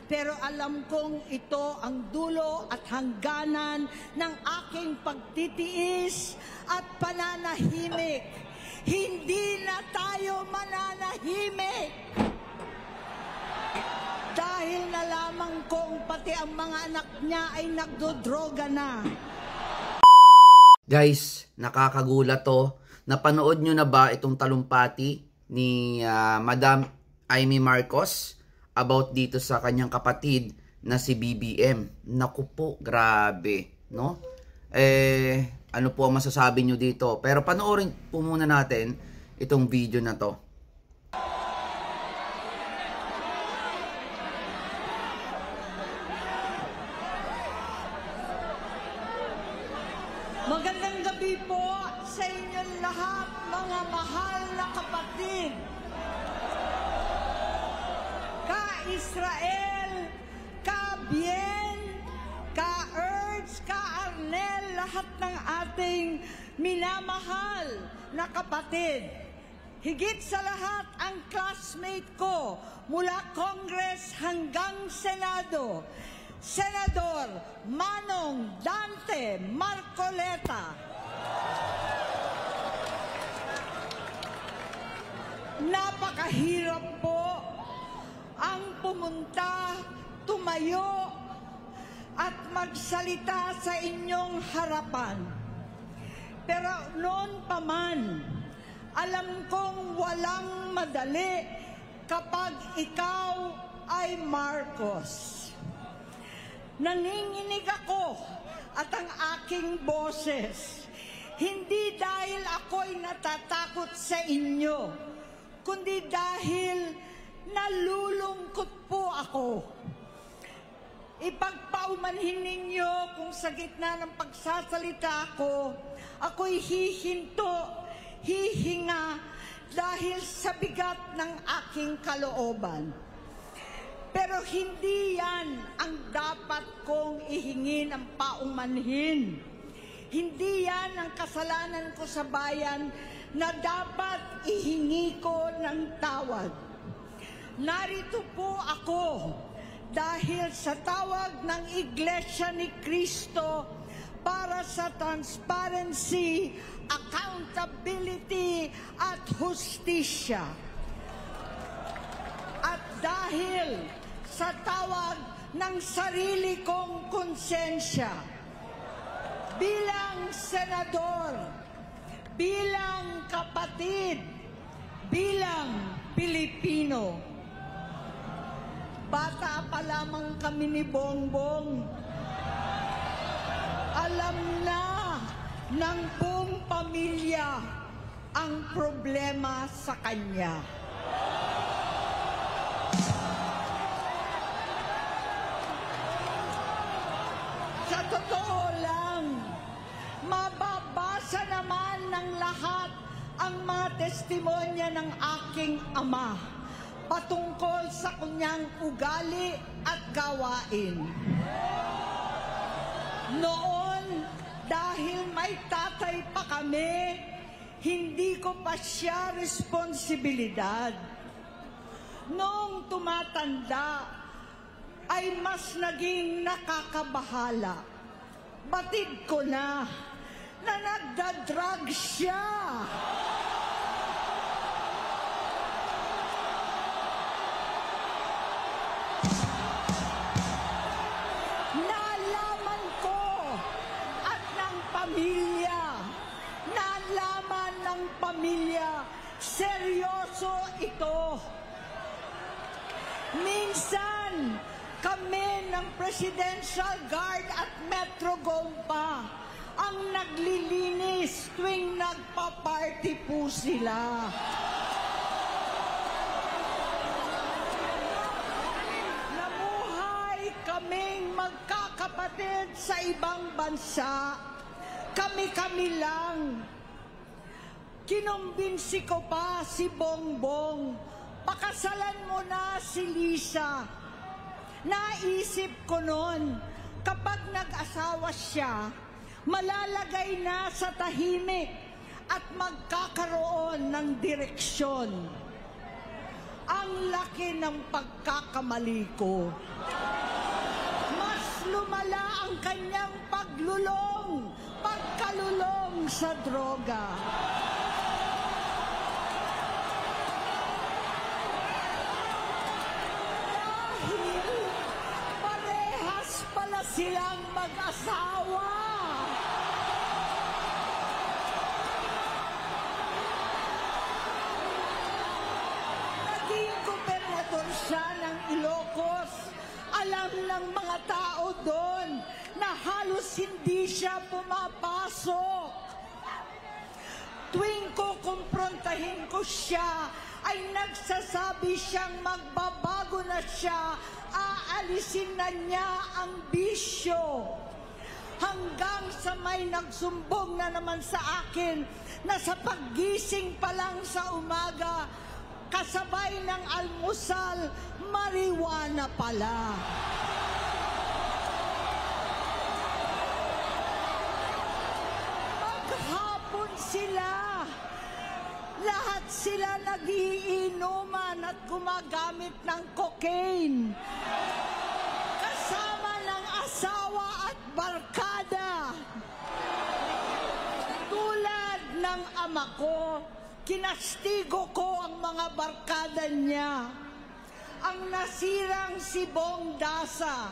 pero alam kong ito ang dulo at hangganan ng aking pagtitiis at pananahimik. Hindi na tayo mananahimik. Dahil nalaman kong pati ang mga anak niya ay nagdodroga na. Guys, nakakagulat to. Napanood nyo na ba itong talumpati ni Madam Amy Marcos about dito sa kanyang kapatid na si BBM? Naku po, grabe, no? Ano po ang masasabi nyo dito? Pero panoorin po muna natin itong video na to. Magandang gabi po sa inyong lahat, mga mahal na kapatid. Ka-Israel, ka-Bien, ka-Erds, ka-Arnel, lahat ng ating minamahal na kapatid. Higit sa lahat ang classmate ko mula Congress hanggang Senado, Senador Manong Dante Marcoleta. Napakahirap po ang pumunta, tumayo at magsalita sa inyong harapan. Pero noon pa man, alam kong walang madali kapag ikaw ay Marcos. Nanginginig ako at ang aking boses, hindi dahil ako'y natatakot sa inyo, kundi dahil nalulungkot po ako. Ipagpaumanhin ninyo kung sa gitna ng pagsasalita ko, ako'y hihinto, hihinga dahil sa bigat ng aking kalooban. Pero hindi yan ang dapat kong ihingin ang paumanhin. Hindi yan ang kasalanan ko sa bayan na dapat ihingi ko ng tawad. Narito po ako dahil sa tawag ng Iglesia ni Cristo para sa transparency, accountability at hustisya. At dahil sa tawag ng sarili kong konsensya, bilang senador, bilang kapatid, bilang Pilipino. Bata pa lamang kami ni Bongbong, alam na ng buong pamilya ang problema sa kanya. Sa totoo lang, mababasa naman ng lahat ang mga testimonya ng aking ama patungkol sa kanyang ugali at gawain. Noon, dahil may tatay pa kami, hindi ko pa siya responsibilidad. Noong tumatanda, ay mas naging nakakabahala. Batid ko na nagda-drug siya. Nalaman ko at ng pamilya, nalaman ng pamilya, seryoso ito. Minsan, kami ng Presidential Guard at Metro Gompa ang naglilinis tuwing nagpa-party po sila. Namuhay kaming magkakapatid sa ibang bansa. Kami-kami lang. Kinumbinsi ko pa si Bongbong, pakasalan mo na si Lisa. Naisip ko noon, kapag nag-asawa siya, malalagay na sa tahimik at magkakaroon ng direksyon. Ang laki ng pagkakamali ko. lumala ang kanyang pagkalulong sa droga. Dahil parehas pala silang mag-asawa. Naging gobernador siya ng Ilocos. Alam ng mga tao doon na halos hindi siya pumapasok. Tuwing kukumprontahin ko siya, ay nagsasabi siyang magbabago na siya, aalisin na niya ang bisyo. Hanggang sa may nagsumbong na naman sa akin na sa paggising pa lang sa umaga, kasabay ng almusal, marijuana pala. Maghapon sila. Lahat sila nagiinuman at gumagamit ng cocaine. Kasama ng asawa at barkada. Tulad ng ama ko, kinastigo ko ang mga barkada niya. Ang nasirang si Bong Dasa,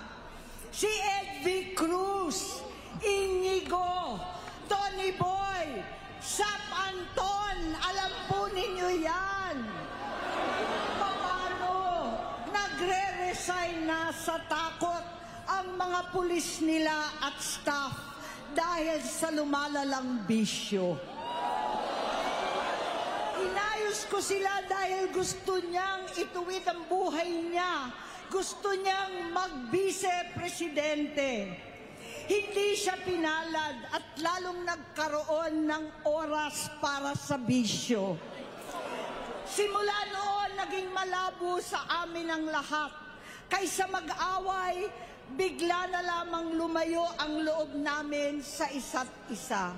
si Edvi Cruz, Inigo, Tony Boy, Sap Anton, alam po ninyo yan. Paano nagre-resign na sa takot ang mga pulis nila at staff dahil sa lumalalang bisyo. Inayos ko sila dahil gusto niyang ituwid ang buhay niya. Gusto niyang mag-vice-presidente. Hindi siya pinalad at lalong nagkaroon ng oras para sa bisyo. Simula noon, naging malabo sa amin ang lahat. Kaysa mag-away, bigla na lamang lumayo ang loob namin sa isa't isa.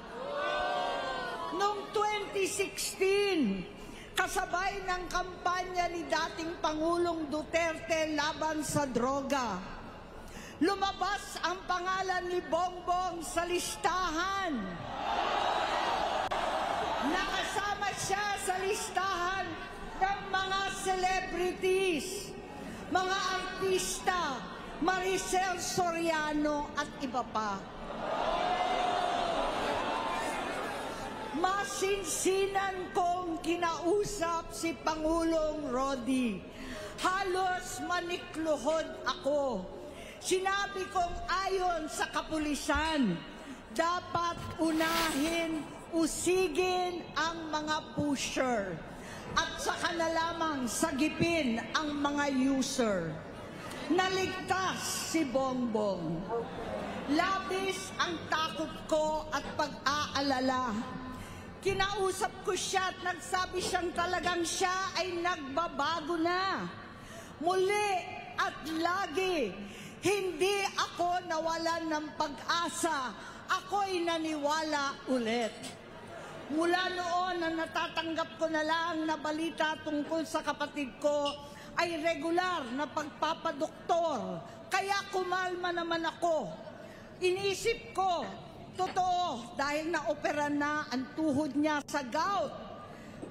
Noong 2016, kasabay ng kampanya ni dating Pangulong Duterte laban sa droga, lumabas ang pangalan ni Bongbong sa listahan. Nakasama siya sa listahan ng mga celebrities, mga artista, Maricel Soriano at iba pa. Masinsinan kong kinausap si Pangulong Rodi. Halos manikluhod ako. Sinabi kong ayon sa kapulisan, dapat usigin ang mga pusher at saka na lamang sagipin ang mga user. Naligtas si Bongbong. Labis ang takot ko at pag-aalala. Kinausap ko siya at nagsabi siyang talagang siya ay nagbabago na. Muli at lagi, hindi ako nawalan ng pag-asa. Ako'y naniwala ulit. Mula noon na natatanggap ko na lang na balita tungkol sa kapatid ko ay regular na pagpapadoktor. Kaya kumalma naman ako. Iniisip ko, totoo, dahil naopera na ang tuhod niya sa gout.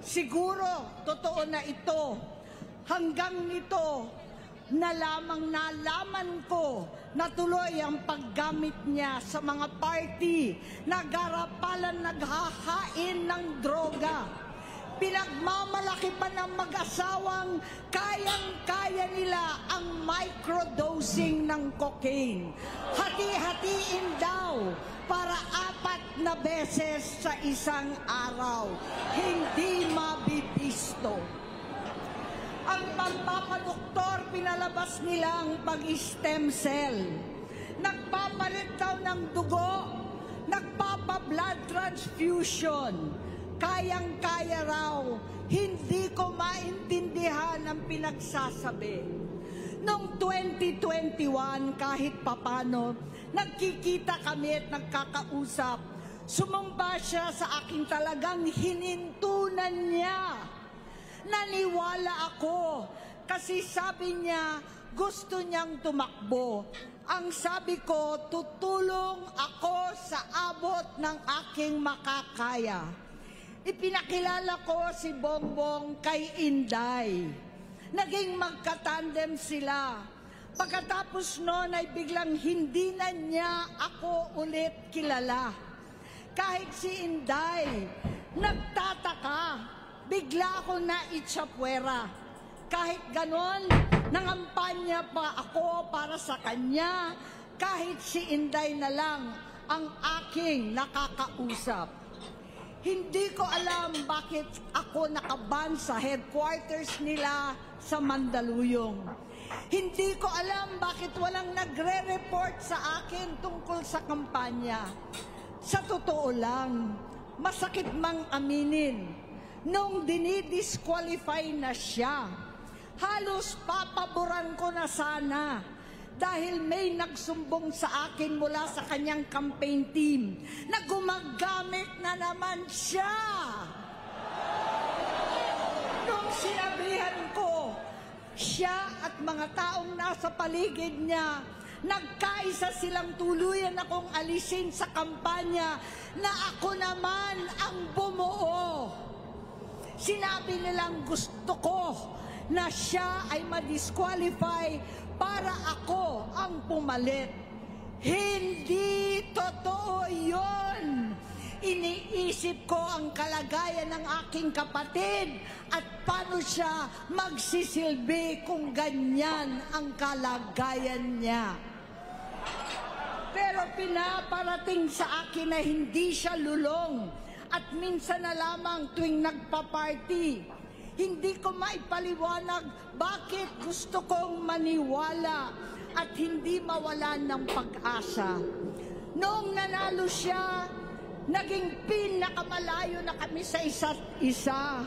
Siguro, totoo na ito. Hanggang nito, nalaman ko na tuloy ang paggamit niya sa mga party na garapalan naghahain ng droga. Pinagmamalaki pa ng mag-asawang kayang-kaya nila ang microdosing ng cocaine. Hati-hatiin daw para 4 na beses sa isang araw. Hindi mabibisto. Ang pagpapadoktor, pinalabas nilang pag-stem cell. Nagpapalit daw ng dugo, nagpapa-blood transfusion. Kayang-kaya raw, hindi ko maintindihan ang pinagsasabi. Noong 2021, kahit papano, nagkikita kami at nagkakausap. Sumamba siya sa aking talagang hinintunan niya. Naniwala ako kasi sabi niya, gusto niyang tumakbo. Ang sabi ko, tutulong ako sa abot ng aking makakaya. Ipinakilala ko si Bongbong kay Inday. Naging magkatandem sila. Pagkatapos noon ay biglang hindi na niya ako ulit kilala. Kahit si Inday, nagtataka, bigla ako na itsapwera. Kahit ganon, nangampanya pa ako para sa kanya, kahit si Inday na lang ang aking nakakausap. Hindi ko alam bakit ako nakaban sa headquarters nila sa Mandaluyong. Hindi ko alam bakit walang nagre-report sa akin tungkol sa kampanya. Sa totoo lang, masakit mang aminin, nung dinidisqualify na siya, halos papaboran ko na sana dahil may nagsumbong sa akin mula sa kanyang campaign team na gumagamit na naman siya. Nung sinabihan ko, siya at mga taong nasa paligid niya, nagkaisa silang tuluyan akong alisin sa kampanya na ako naman ang bumuo. Sinabi nilang gusto ko na siya ay ma-disqualify para ako ang pumalit. Hindi totoo yun. Iniisip ko ang kalagayan ng aking kapatid at paano siya magsisilbi kung ganyan ang kalagayan niya. Pero pinaparating sa akin na hindi siya lulong at minsan na lamang tuwing nagpa-party. Hindi ko maipaliwanag bakit gusto kong maniwala at hindi mawalan ng pag-asa. Noong nanalo siya, naging pinakamalayo na kami sa isa't isa.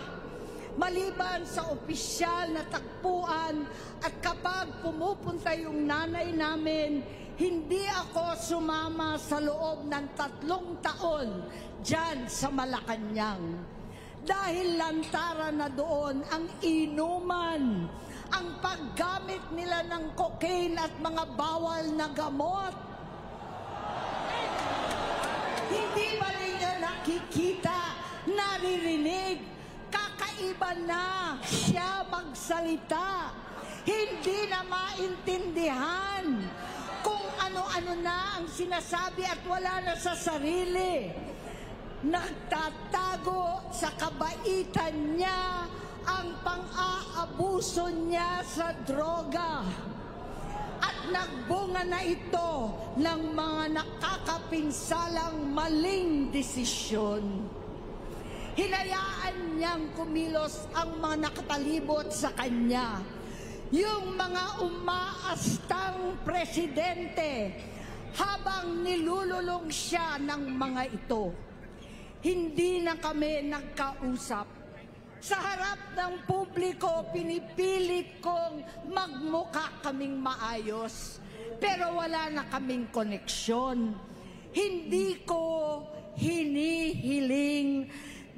Maliban sa opisyal na tagpuan at kapag pumupunta yung nanay namin, hindi ako sumama sa loob ng 3 taon dyan sa Malacanang. Dahil lantara na doon ang inuman, ang paggamit nila ng cocaine at mga bawal na gamot. Hindi ba ninyo nakikita, naririnig, kakaiba na siya magsalita. Hindi na maintindihan kung ano-ano na ang sinasabi at wala na sa sarili. Nagtatago sa kabaitan niya ang pang-aabuso niya sa droga. At nagbunga na ito ng mga nakakapinsalang maling desisyon. Hinayaan niyang kumilos ang mga nakatalibot sa kanya. Yung mga umaastang presidente habang nilululong siya ng mga ito. Hindi na kami nagkausap. Sa harap ng publiko, pinipilit kong magmukha kaming maayos. Pero wala na kaming koneksyon. Hindi ko hinihiling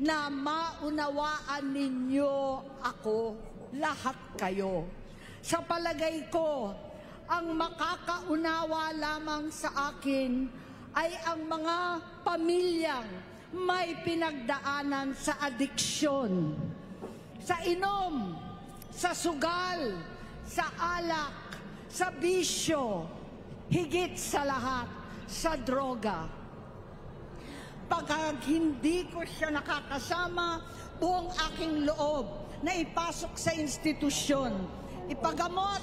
na maunawaan ninyo ako, lahat kayo. Sa palagay ko, ang makakaunawa lamang sa akin ay ang mga pamilyang may pinagdaanan sa adiksyon, sa inom, sa sugal, sa alak, sa bisyo, higit sa lahat, sa droga. Pagka hindi ko siya nakakasama, buong aking loob na ipasok sa institusyon, ipagamot,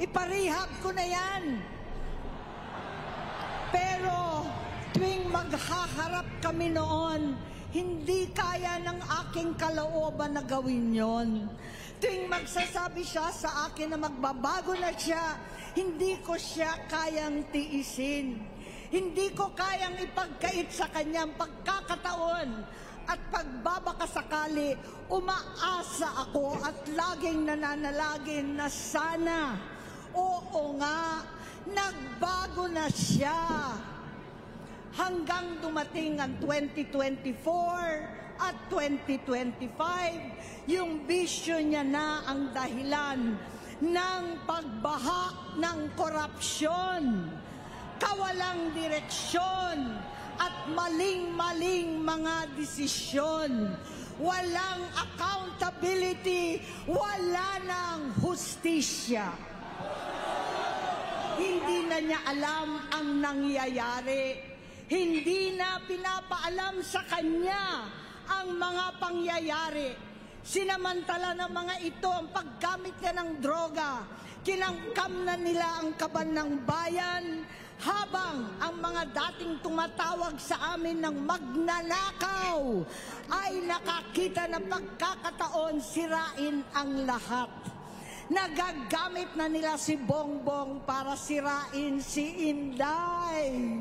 iparehab ko na yan. Pero tuwing maghaharap kami noon, hindi kaya ng aking kalooban na gawin yon. Tuwing magsasabi siya sa akin na magbabago na siya, hindi ko siya kayang tiisin. Hindi ko kayang ipagkait sa kanyang pagkakataon at pagbabakasakali. Umaasa ako at laging nananalangin na sana, oo nga, nagbago na siya. Hanggang dumating ang 2024 at 2025, yung bisyo niya na ang dahilan ng pagbahak ng korupsyon, kawalang direksyon, at maling-maling mga desisyon. Walang accountability, wala ng hustisya. Hindi na niya alam ang nangyayari. Hindi na pinapaalam sa kanya ang mga pangyayari. Sinamantala ng mga ito ang paggamit niya ng droga. Kinangkam na nila ang kaban ng bayan, habang ang mga dating tumatawag sa amin ng magnanakaw ay nakakita ng pagkakataon sirain ang lahat. Nagagamit na nila si Bongbong para sirain si Inday.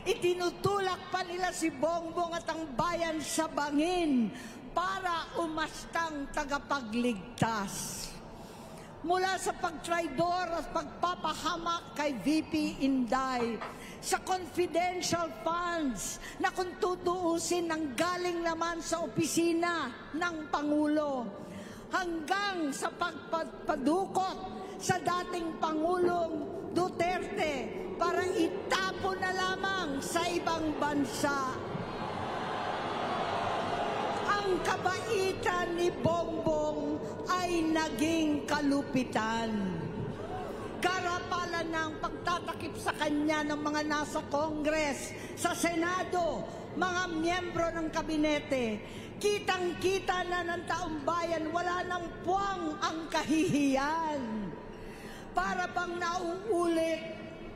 Itinutulak pa nila si Bongbong at ang bayan sa bangin para umastang tagapagligtas. Mula sa pagtraidor at pagpapahamak kay VP Inday, sa confidential funds na kung tutuusin ang galing naman sa opisina ng Pangulo, hanggang sa pagpadukot sa dating Pangulong Duterte para itapon na lamang sa ibang bansa. Ang kabaitan ni Bongbong ay naging kalupitan. Karapalan ng pagtatakip sa kanya ng mga nasa Congress, sa Senado, mga miyembro ng kabinete. Kitang-kita na ng taong bayan, wala nang puwang ang kahihiyan. Para bang nauulit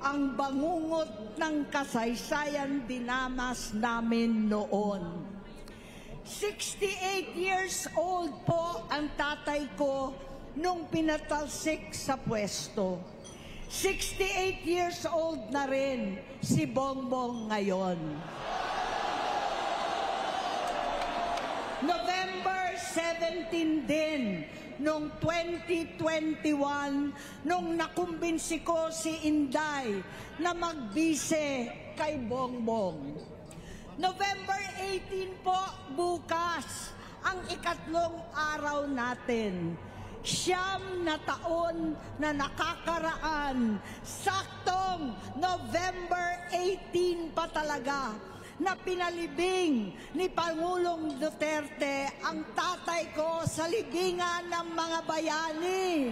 ang bangungot ng kasaysayan dinamas namin noon. 68 years old po ang tatay ko nung pinatalsik sa pwesto. 68 years old na rin si Bongbong ngayon. November 17 din nung 2021 nung nakumbinsi ko si Inday na magbise kay Bongbong. November 18 po, bukas, ang ikatlong araw natin. 9 na taon na nakakaraan, saktong November 18 pa talaga, na pinalibing ni Pangulong Duterte ang tatay ko sa libingan ng mga bayani.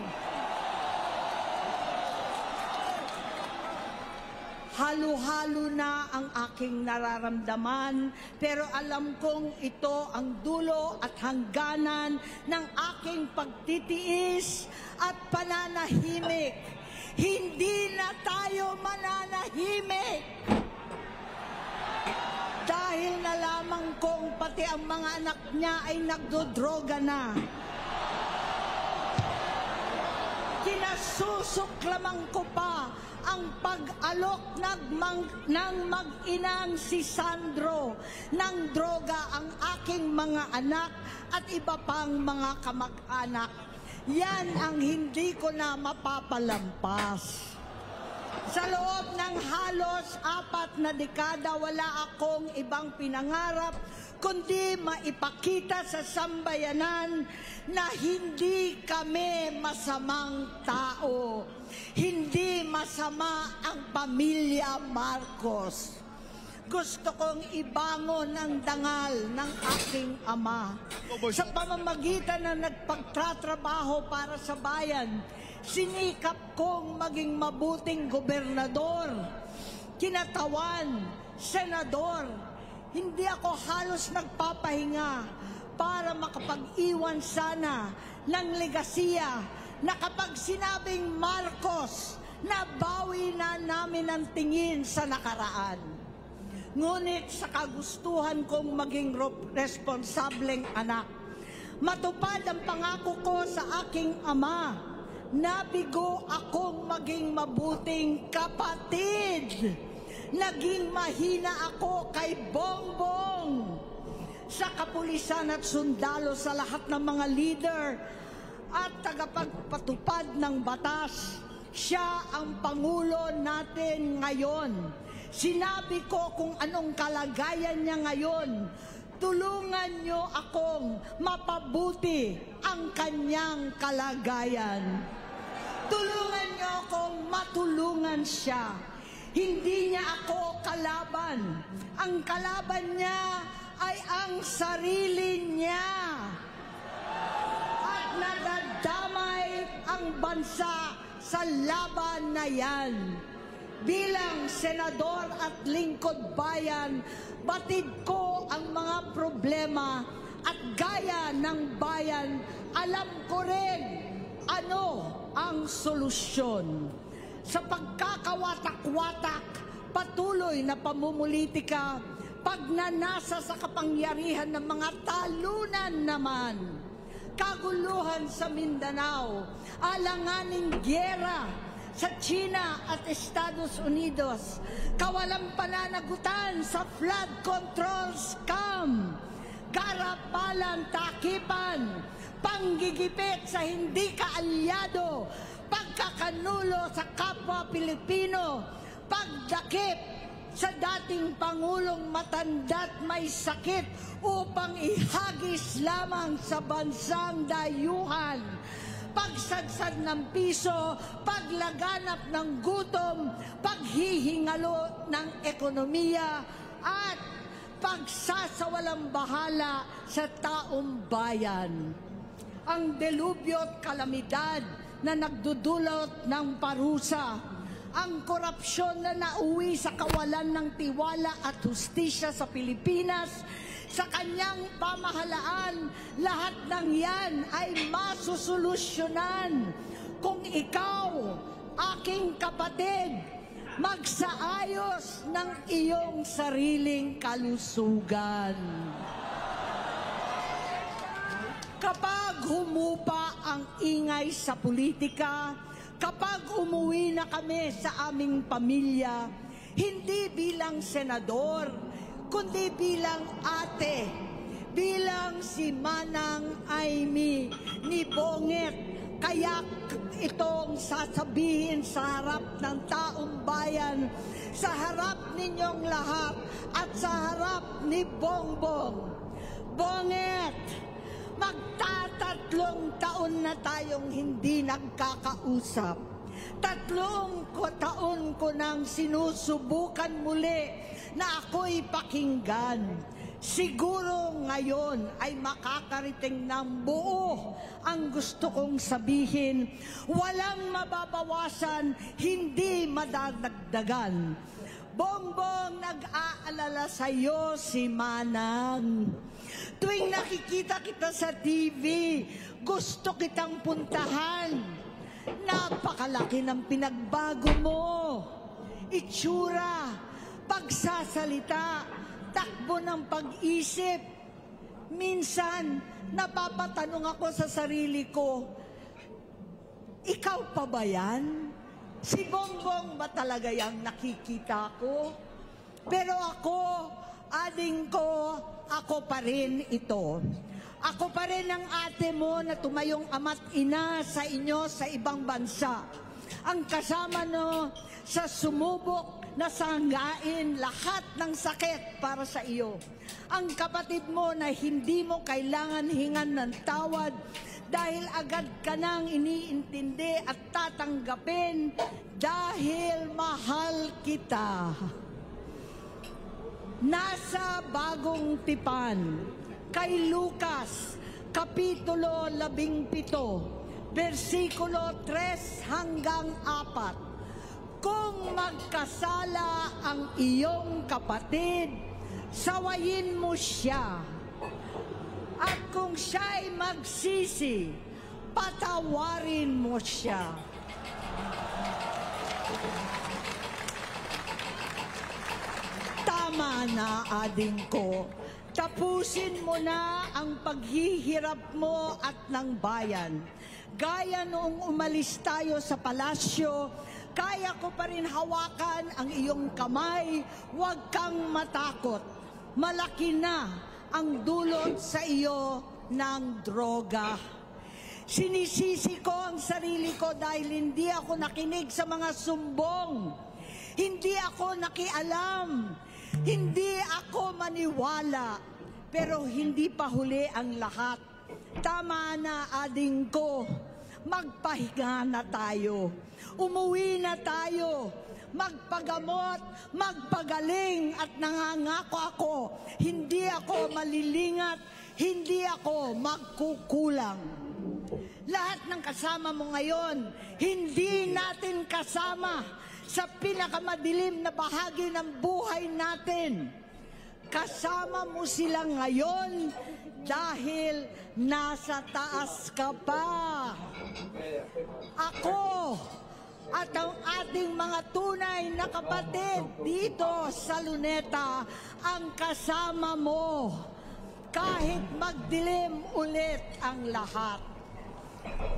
Halo-halo na ang aking nararamdaman, pero alam kong ito ang dulo at hangganan ng aking pagtitiis at pananahimik. Hindi na tayo mananahimik. Dahil nalaman kong pati ang mga anak niya ay nagdodroga na. Kinasusuklaman ko pa ang pag-alok ng mag-inang si Sandro ng droga ang aking mga anak at iba pang mga kamag-anak. Yan ang hindi ko na mapapalampas. Sa loob ng halos 4 na dekada, wala akong ibang pinangarap kundi maipakita sa sambayanan na hindi kami masamang tao. Hindi masama ang pamilya Marcos. Gusto kong ibangon ang dangal ng aking ama. Sa pamamagitan na nagpagtatrabaho para sa bayan, sinikap kong maging mabuting gobernador, kinatawan, senador. Hindi ako halos nagpapahinga para makapag-iwan sana ng legasiya na kapag sinabing Marcos, nabawi na namin ang tingin sa nakaraan. Ngunit sa kagustuhan kong maging responsableng anak, matupad ang pangako ko sa aking ama, nabigo akong maging mabuting kapatid. Naging mahina ako kay Bongbong. Sa kapulisan at sundalo, sa lahat ng mga leader at tagapagpatupad ng batas, siya ang Pangulo natin ngayon. Sinabi ko kung anong kalagayan niya ngayon. Tulungan niyo akong mapabuti ang kanyang kalagayan. Tulungan niyo akong matulungan siya. Hindi niya ako kalaban. Ang kalaban niya ay ang sarili niya. At nadadamay ang bansa sa laban na yan. Bilang senador at lingkod bayan, batid ko ang mga problema at gaya ng bayan, alam ko rin ano ang solusyon. Sa pagkakawatak-watak, patuloy na pamumulitika, pagnanasa sa kapangyarihan ng mga talunan naman, kaguluhan sa Mindanao, alanganing gyera sa China at Estados Unidos, kawalang pananagutan sa flood control scam, karapalan takipan, panggigipit sa hindi kaalyado, pagkakanulo sa kapwa Pilipino, pagdakip sa dating Pangulong matanda't may sakit upang ihagis lamang sa bansang dayuhan, pagsadsad ng piso, paglaganap ng gutom, paghihingalo ng ekonomiya, at pagsasawalang bahala sa taong bayan. Ang delubyo at kalamidad na nagdudulot ng parusa, ang korupsyon na nauwi sa kawalan ng tiwala at hustisya sa Pilipinas, sa kanyang pamahalaan, lahat ng yan ay masusolusyonan kung ikaw, aking kapatid, magsaayos ng iyong sariling kalusugan. Kapag humupa ang ingay sa politika, kapag umuwi na kami sa aming pamilya, hindi bilang senador, kundi bilang ate, bilang si Manang Aimee ni Bonget, kaya itong sasabihin sa harap ng taong bayan, sa harap ninyong lahat, at sa harap ni Bongbong. Bonget, magtatatlong taon na tayong hindi nagkakausap. 3 taon ko nang sinusubukan muli na ako'y pakinggan. Siguro ngayon ay makakarating ng buo ang gusto kong sabihin. Walang mababawasan, hindi madadagdagan. Bongbong, nag-aalala sa'yo si Manang. Tuwing nakikita kita sa TV, gusto kitang puntahan. Napakalaki ng pinagbago mo. Itsura, pagsasalita, takbo ng pag-isip. Minsan, napapatanong ako sa sarili ko, ikaw pa ba yan? Si Bongbong ba talaga yung nakikita ko? Pero ako, ading ko, ako pa rin ito. Ako pa rin ang ate mo na tumayong ama't ina sa inyo sa ibang bansa. Ang kasama no sa sumubok na sanggain lahat ng sakit para sa iyo. Ang kapatid mo na hindi mo kailangan hingan ng tawad dahil agad ka nang iniintindi at tatanggapin dahil mahal kita. Nasa Bagong Tipan, kay Lucas, Kapitulo 17, versikulo 3 hanggang 4. Kung magkasala ang iyong kapatid, sawayin mo siya. At kung siya'y magsisi, patawarin mo siya. Tama na, ading ko. Tapusin mo na ang paghihirap mo at ng bayan. Gaya noong umalis tayo sa palasyo, kaya ko pa rin hawakan ang iyong kamay. Huwag kang matakot. Malaki na ang dulot sa iyo ng droga. Sinisisi ko ang sarili ko dahil hindi ako nakinig sa mga sumbong. Hindi ako nakialam. Hindi ako maniwala. Pero hindi pa huli ang lahat. Tama na, ading ko. magpahinga na tayo. Umuwi na tayo. Magpagamot, magpagaling at nangangako ako, hindi ako malilingat, hindi ako magkukulang. Lahat ng kasama mo ngayon, hindi natin kasama sa pinakamadilim na bahagi ng buhay natin. Kasama mo sila ngayon dahil nasa taas ka pa. Ako at ang ating mga tunay na kapatid dito sa Luneta ang kasama mo kahit magdilim ulit ang lahat.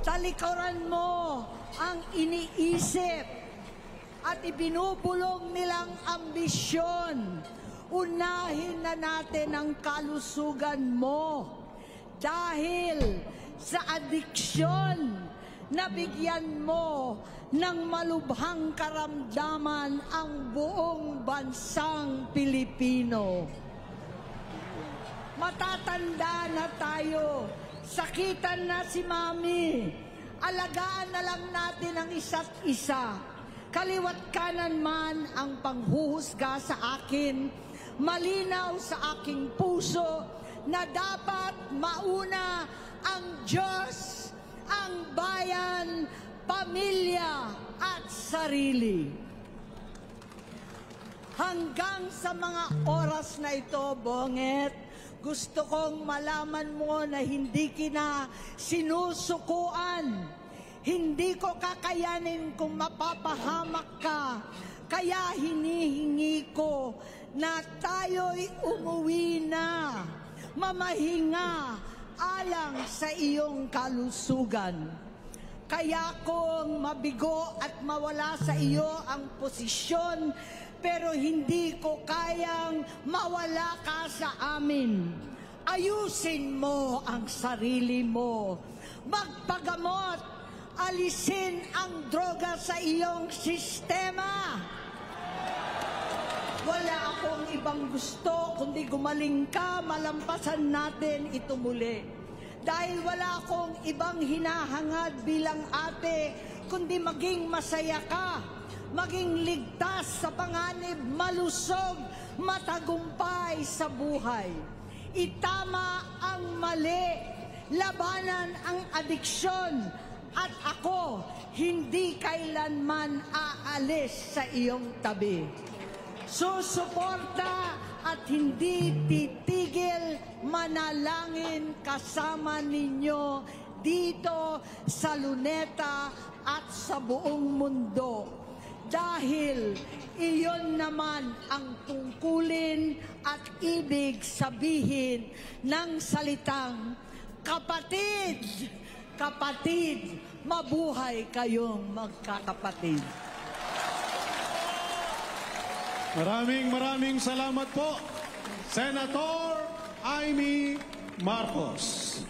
Talikuran mo ang iniisip at ibinubulong nilang ambisyon. Unahin na natin ang kalusugan mo dahil sa adiksyon nabigyan mo ng malubhang karamdaman ang buong bansang Pilipino. Matatanda na tayo, sakitan na si Mami, alagaan na lang natin ang isa't isa. Kaliwat kanan man ang panghuhusga sa akin, malinaw sa aking puso na dapat mauna ang Diyos, ang bayan, pamilya at sarili. Hanggang sa mga oras na ito, Bonget, gusto kong malaman mo na hindi kita sinusukuan. Hindi ko kakayanin kung mapapahamak ka. Kaya hinihingi ko na tayo'y umuwi na, mamahinga, alang sa iyong kalusugan. Kaya kung mabigo at mawala sa iyo ang posisyon, pero hindi ko kayang mawala ka sa amin. Ayusin mo ang sarili mo. Magpagamot, alisin ang droga sa iyong sistema. Wala akong ibang gusto kundi gumaling ka, malampasan natin ito muli. Dahil wala akong ibang hinahangad bilang ate, kundi maging masaya ka, maging ligtas sa panganib, malusog, matagumpay sa buhay. Itama ang mali, labanan ang adiksyon, at ako hindi kailanman aalis sa iyong tabi. Susuporta at hindi titigil manalangin kasama ninyo dito sa Luneta at sa buong mundo. Dahil iyon naman ang tungkulin at ibig sabihin ng salitang kapatid, kapatid, mabuhay kayong magkakapatid. Maraming salamat po, Senator Amy Marcos.